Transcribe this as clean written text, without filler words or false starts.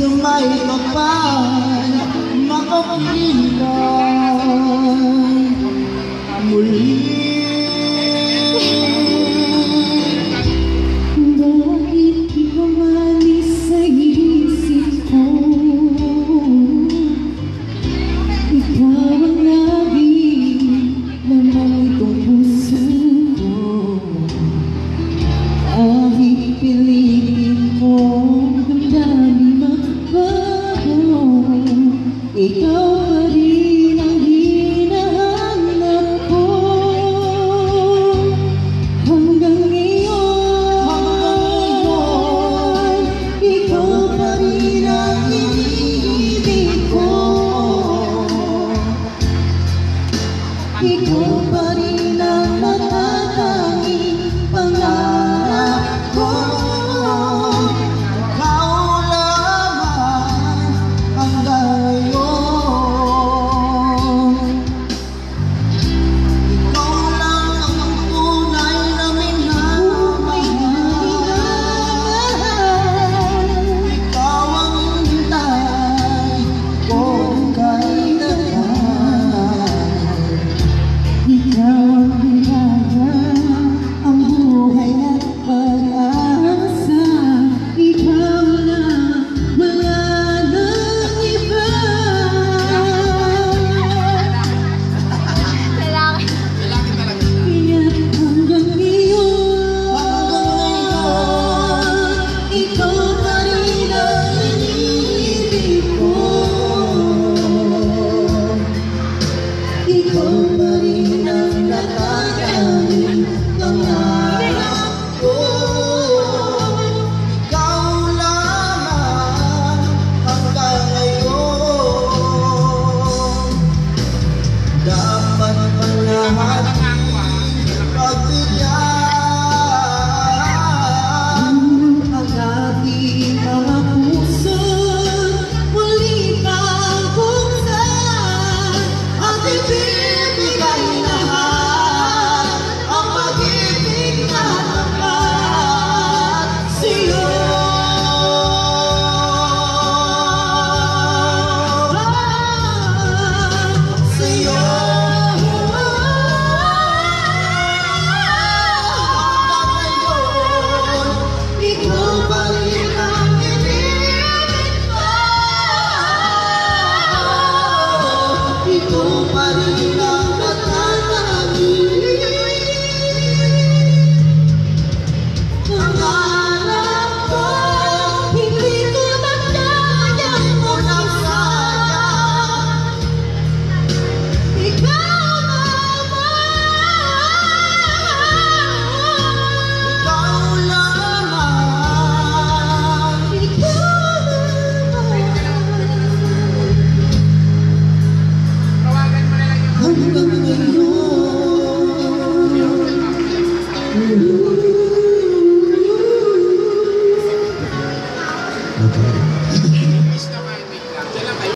sa may kapal makapilay muli. Bakit di umalis sa isip ko? Ikaw ang lagi naman itong puso ko. Kahit pilitin ko damdamin magbago, ikaw pa rin ang hinahanap ko. Hanggang ngayon, ikaw pa rin ang iniibig ko. Ikaw pa rin ang natatanging pangarap ko. Ikaw lamang hanggang ngayon. Ikaw lang ang tunay na minamahal. Ikaw ang hintay kung kailangan. Ikaw ang biyaya, ang buhay at pag-asa. Ikaw na, wala nang iba. Kaya't hanggang ngayon, ikaw pa rin ang iniibig ko. Ikaw pa rin ang natatanging pangarap ko. Ikaw lamang hanggang ngayon. Dapat pa lahat pagbigyan Ang ating mga puso muli kang buksan. at ibibigay lahat ang pag-ibig na tapat sa'yo. Sa'yo. Ikaw pa rin ang ibig ko. Ikaw pa rin ang natatanging pangarap ko. Hindi ko na kayang Sayang, ikaw naman. ikaw lamang. Ikaw naman. Hanggang ngayon.